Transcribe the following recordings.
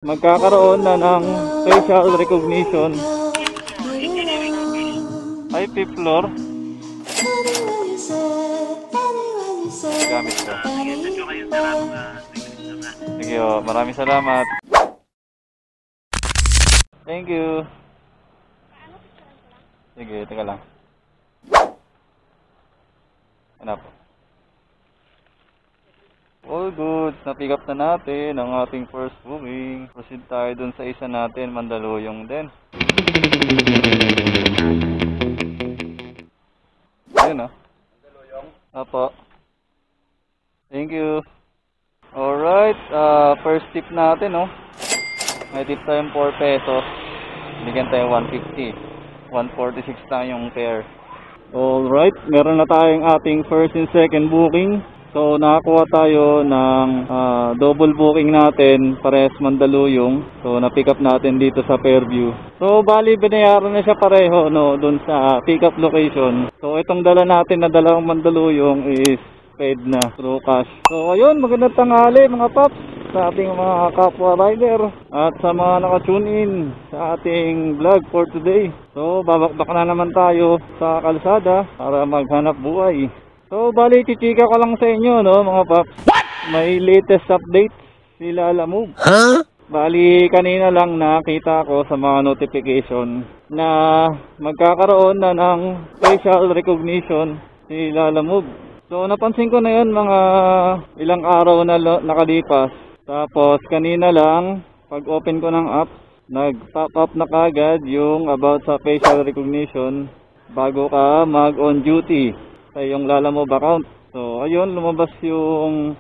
Magkakaroon na ng facial recognition. Ay, fifth floor. Gamit ko. Sige, maraming salamat. Thank you. Sige, teka lang. Ano po? All good. Na-pick up na natin ang ating first booking. Proceed tayo dun sa isa natin, Mandaluyong din. Ayun ah. Mandaluyong? Apo. Thank you. Alright, first tip natin, no? May tip tayong 4 pesos. Bigyan tayo 150. 146 tayong pair. Alright, meron na tayong ating first and second booking. So nakakuha tayo ng double booking natin, parehas Mandaluyong. So na-pick up natin dito sa Fairview. So bali binayaran na siya pareho, no, dun sa pick up location. So itong dala natin na dalawang Mandaluyong is paid na through cash. So ayun, magandang tanghali mga paps sa ating mga kapwa rider at sa mga naka-tune in sa ating vlog for today. So babakbak na naman tayo sa kalsada para maghanap buhay. So bali chichika ko lang sa inyo, no mga paps. What? May latest update si Lalamove. Huh? Bali kanina lang nakita ko sa mga notification na magkakaroon na ng facial recognition si Lalamove. So napansin ko na yun mga ilang araw na nakalipas. Tapos kanina lang pag open ko ng app, nag-pop up na kagad yung about sa facial recognition bago ka mag on duty sa iyong Lalamove account. So ayun, lumabas yung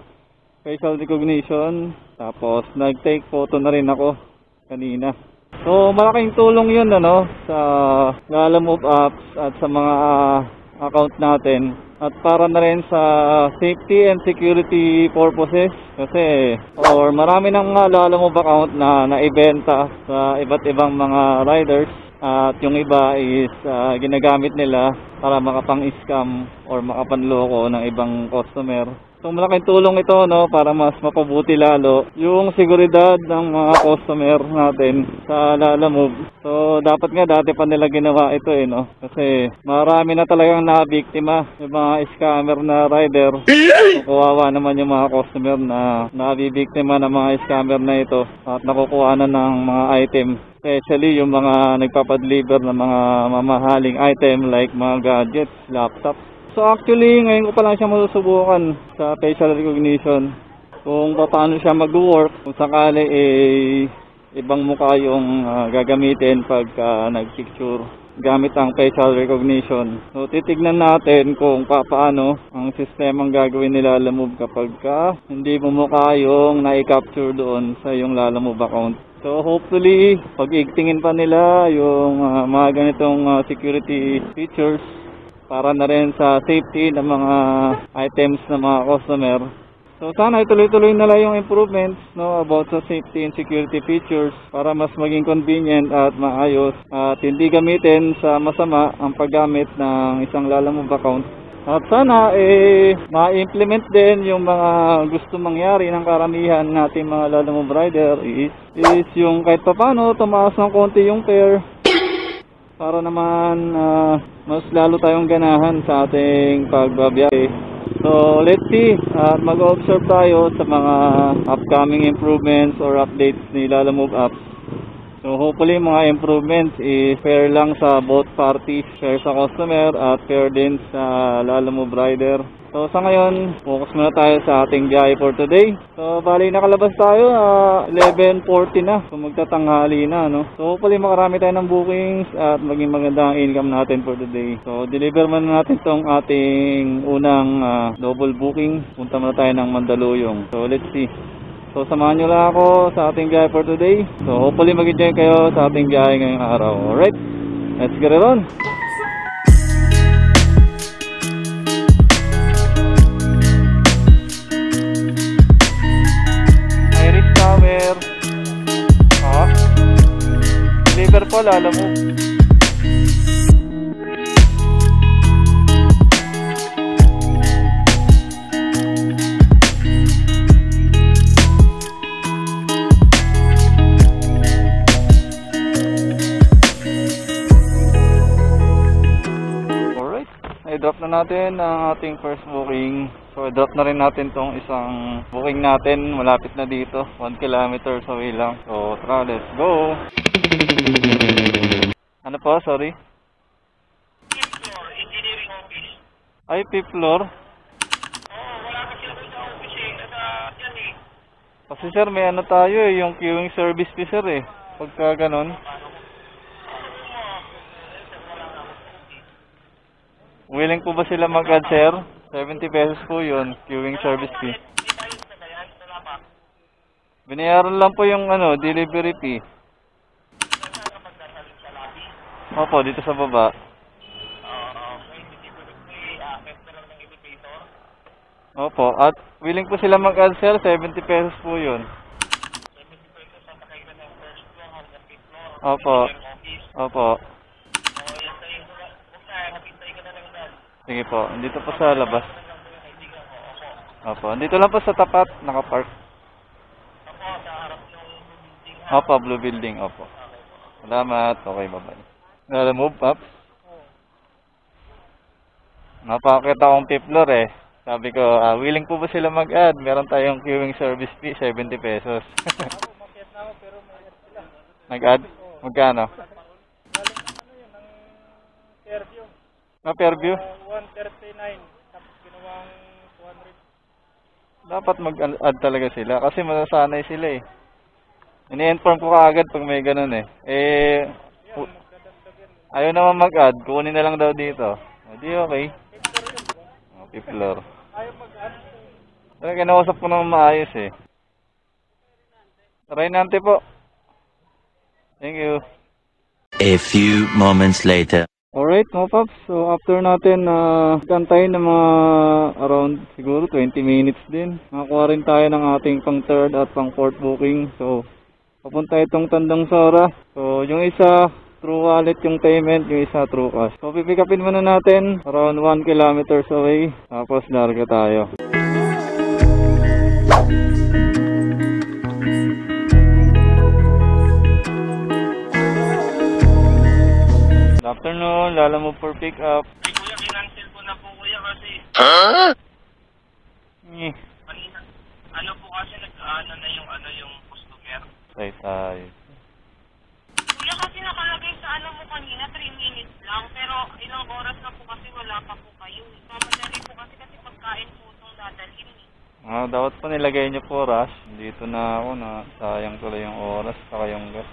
facial recognition. Tapos nag-take photo na rin ako kanina. So malaking tulong yun sa Lalamove apps at sa mga account natin. At para na rin sa safety and security purposes kasi marami ng Lalamove account na naibenta sa iba't ibang mga riders at yung iba is ginagamit nila para makapang-scam or makapanloko ng ibang customer. So malaking tulong ito para mas mapabuti lalo yung seguridad ng mga customer natin sa Lalamove. So dapat nga dati pa nila ginawa ito kasi marami na talagang nabiktima yung mga scammer na rider. So, kawawa naman yung mga customer na nabibiktima ng mga scammer na ito at nakukuha na ng mga item. Especially yung mga nagpapadeliver ng mga mamahaling item like mga gadgets, laptop. So actually ngayon ko pa lang siya masusubukan sa facial recognition kung paano siya mag-work, kung sakali ibang mukha yung gagamitin pagka nag-picture gamit ang facial recognition. So titignan natin kung paano ang sistemang gagawin nila Lalamove kapag hindi mo mukha yung na-capture doon sa yung Lalamove account. So hopefully pag-igtingin pa nila yung mga ganitong security features para na rin sa safety ng mga items ng mga customer. So sana ituloy-tuloy na lang yung improvements about sa safety and security features para mas maging convenient at maayos at hindi gamitin sa masama ang paggamit ng isang Lalamove account. At sana ma-implement din yung mga gusto mangyari ng karamihan natin mga Lalamove rider is yung kahit paano tumaas ng konti yung fare para naman mas lalo tayong ganahan sa ating pagbabiyahe. So let's see, mag-observe tayo sa mga upcoming improvements or updates ni Lalamove apps. So hopefully mga improvements is fair lang sa both parties, fair sa customer at fair din sa Lalamove rider. So sa ngayon, focus muna tayo sa ating biyahe for today. So bali nakalabas tayo 11:40 na. So magtatanghali na So hopefully makarami tayo ng bookings at maging maganda ang income natin for today. So deliver man natin tong ating unang double booking. Punta muna tayo ng Mandaluyong. So let's see. So samahan nyo lang ako sa ating biyahe for today. So hopefully mag-enjoy kayo sa ating biyahe ngayong araw. Alright, let's get it on! Deliver po Lalamove. na natin ang ating first booking. So, i-drop na rin natin tong isang booking natin. Malapit na dito. 1 kilometers away lang. So, tara, let's go! Ano po? Sorry? Fifth floor, engineering office. Ay, 5th floor? Oo, wala kasi ako sa office eh. Yan eh. Kasi sir, may ano tayo eh, yung queuing service fee sir eh. Pagka ganon. Willing po ba sila mag-add sir? 70 pesos po yun, queuing service fee. May bayad na ba yan? Wala pa. Binayaran lang po yung ano, delivery fee. Saan ka magsasalit sa lobby? Opo, dito sa baba. May delivery fee, fifth na lang ng elevator. Opo, at willing po sila mag-add sir, 70 pesos po yun. 70 pesos sa takailan ng first floor hanggang fifth floor. Opo. Engineering office. Opo. Oo, yan sa'yo. Basta, napintay ka na lang dyan. Sige po, dito po sa labas. Kaibigan ko, opo. Opo, dito lang po sa tapat, nakapark. Opo, sa harap ng building. Opo, blue building, opo. Salamat, okay, bye-bye. Move up. Napakita akong 5th floor eh. Sabi ko, willing po ba sila mag-add? Meron tayong queuing service fee, 70 pesos. Nag-add? Magkano? Fairview. Fairview? 139. Tapos ginawang 200. Dapat mag-add talaga sila kasi masasanay sila eh. Ini-inform ko kaagad pag may ganun eh. Ayaw naman mag-add, kunin na lang daw dito. Di okay. 5th floor. Ayaw mag-add. Pero kinausap ko naman maayos eh. Rainante po. Thank you. A few moments later. Alright mga paps, so after natin kantay ng mga around siguro 20 minutes din. Nakakuha rin tayo ng ating pang third at pang fourth booking. So papunta itong Tandang Sora. So yung isa through wallet yung payment, yung isa through cash. So pipikapin muna natin around 1 kilometers away. Tapos larga tayo. Good afternoon, Lala mo for pick up. Ay, kuya, kinancel ko na po, kuya, kasi... Kanina. Ano po kasi nag-ano na yung customer. Tay. Kuya, kasi nakalagay sa ano mo kanina, 3 minutes lang. Pero ilang oras na po kasi wala pa po kayo. Mamadali po kasi pagkain po itong dadalhin. Dapat pa nilagay niyo po oras. Dito na ako na sayang tuloy yung oras saka yung gas.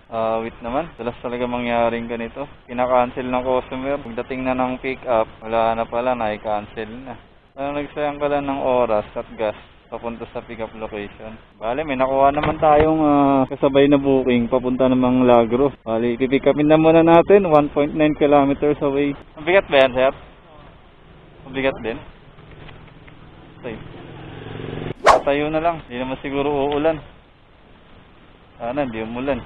Wait naman, dalas talaga mangyaring ganito. Kina-cancel ng customer. Pagdating na ng pick up, wala na pala, na-cancel na. Nagsayang ka lang ng oras at gas papunta sa pick up location. Bale, may nakuha naman tayong kasabay na booking papunta namang Lagro. Bale, ipipick upin na muna natin, 1.9 kilometers away. Mabigat ba yan, sir? Mabigat din? Tayo na lang, hindi naman siguro uulan. Sana, hindi umulan.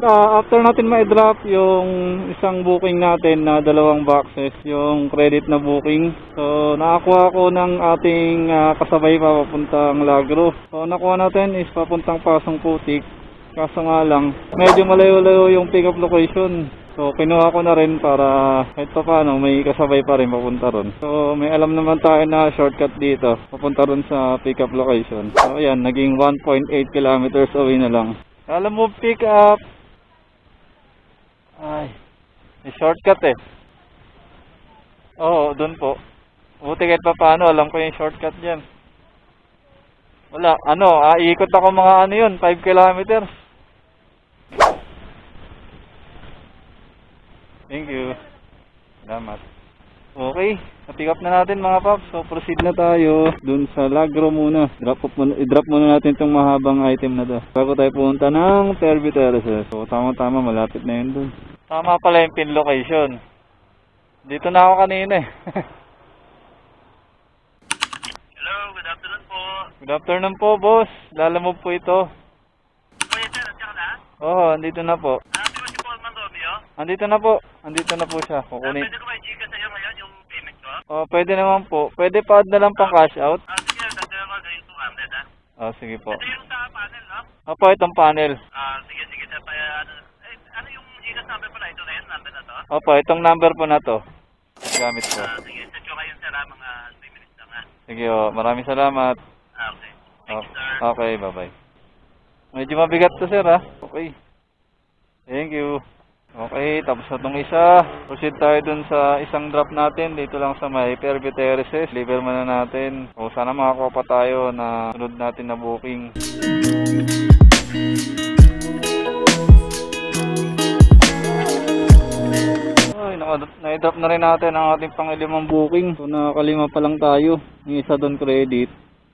After natin ma-drop yung isang booking natin na 2 boxes, yung credit na booking. So, nakakuha ko ng ating kasabay pa papuntang Lagro. So, nakuha natin is papuntang Pasong Putik. Kaso nga lang, medyo malayo-layo yung pick up location. So, kinuha ko na rin para kahit pa paano may kasabay pa rin papunta ron. So, may alam naman tayo na shortcut dito papunta ron sa pick up location. So, ayan, naging 1.8 kilometers away na lang. Alam mo, pick up. Ay, may shortcut eh. Oo, dun po. Buti kahit pa paano, alam ko yung shortcut dyan. Wala, ikot ako mga yun, 5 kilometers. Thank you. Salamat. Okay, na-pick up na natin mga paps. So proceed na tayo dun sa Lagro muna. I-drop muna natin itong mahabang item na to bago tayo pumunta ng Fairview Terraces. So tama-tama, malapit na yun dun. Tama pala yung pin location. Dito na ako kanina eh. Hello, good afternoon po. Good afternoon po, boss. Lalamove po ito. Kuya sir, at saka na? Oo, andito na po. Di ba si Paul Mandomio? Andito na po. Andito na po siya. Kukunin. Pwede ko ba i-chika sa'yo ngayon yung payment ko? Oh, pwede naman po. Pwede pa na lang pang cash out. Sige, dagdagan ko yung 200 ha? Oh, sige po. Ito yung sa panel, no? Opo, itong panel. Sige sir. Ano yung Gcash number pala? Ito na yun, number na to? Opo, itong number po na to. Gamit ko. Sige, set ko kayo sir ha, mga 3 minutes lang ha? Sige, oh, maraming salamat. Okay. Thank you sir. Okay, bye-bye. Medyo mabigat to, sir, ha? Okay. Thank you. Okay, tapos na itong isa. Proceed tayo dun sa isang drop natin. Dito lang sa may Fairview Terraces. Deliver muna natin. O sana makakuha pa tayo na sunod natin na booking. Ay, na-drop na rin natin ang ating pang-ilimang booking. So nakakalima pa lang tayo. Yung isa doon credit.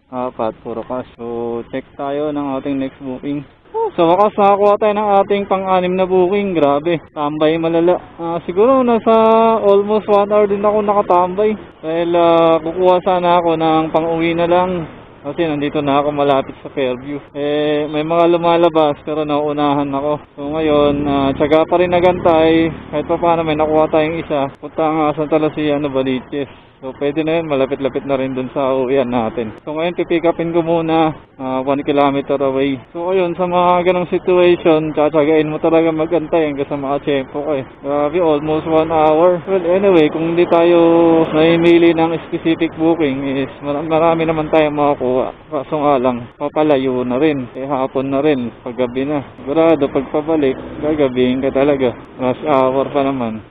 4 puro cash. So check tayo ng ating next booking. Sa wakas nakakuha tayo ng ating pang-anim na booking. Grabe, tambay malala. Siguro nasa almost 1 hour din ako nakatambay. Dahil kukuha sana ako ng pang-uwi na lang. Kasi nandito na ako malapit sa Fairview. May mga lumalabas pero nauunahan ako. So ngayon, tiyaga pa rin nagantay. Kahit pa paano may nakuha tayong isa. Punta nga sa Talasian na Baliches. So pwede na yun, malapit-lapit na rin dun sa uwian natin. So ngayon pipick upin ko muna 1 kilometer away. So ayun, sa mga ganong situation, tsatsagain mo talaga magantay hanggang sa makachempo ko eh. Grabe, almost 1 hour. Well anyway, kung hindi tayo naimili ng specific booking is marami naman tayong makakuha. Kaso nga lang, papalayo na rin. Hapon na rin, paggabi na. Sigurado pagpabalik, gagabihin ka talaga. Rush hour pa naman.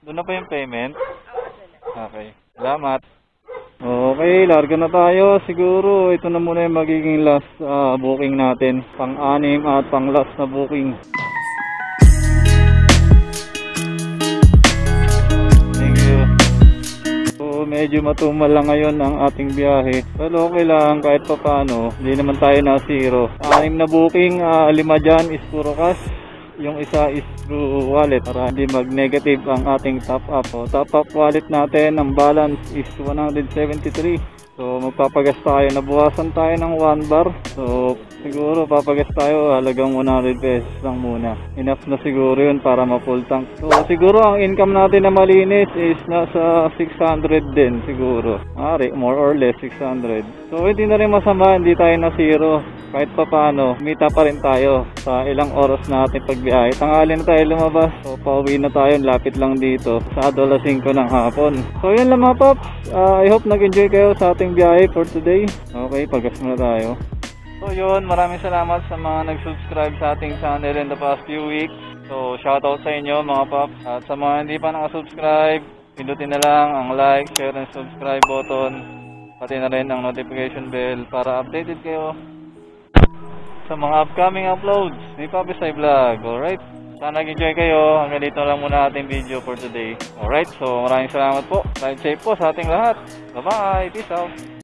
Doon na pa yung payment? Okay, salamat. Okay, larga na tayo. Siguro ito na muna yung magiging last booking natin. Pang-anim at pang-last na booking. Thank you. So medyo matumal lang ngayon ang ating biyahe. Pero okay lang, kahit pa paano. Hindi naman tayo na zero. 6 na booking, 5 dyan is puro cash. Yung isa is through wallet para hindi mag-negative ang ating top up. So, top up wallet natin, ang balance is 173. So magpapagas tayo, nabuwasan tayo ng 1 bar. So siguro papagas tayo halagang 100 pesos lang muna. Enough na siguro yun para ma-full tank. So siguro ang income natin na malinis is nasa 600 din siguro. More or less 600. So hindi na rin masama, hindi tayo na zero. Kahit pa paano, mita pa rin tayo sa ilang oras natin pagbiyahe. Tanghali na tayo lumabas. So pauwi na tayo, lapit lang dito sa 5 ng hapon. So yun lang mga paps. I hope nag-enjoy kayo sa ating biyahe for today. Okay, pagas muna tayo. So yun, maraming salamat sa mga nag-subscribe sa ating channel in the past few weeks. So shoutout sa inyo mga paps. At sa mga hindi pa nakasubscribe, pindutin na lang ang like, share, and subscribe button. Pati na rin ang notification bell para updated kayo sa mga upcoming uploads ni Papi Sai Vlog. Alright, sana nag-enjoy kayo. Hanggang dito lang muna ating video for today. Alright, so maraming salamat po. Ride safe po sa ating lahat. Bye bye, peace out.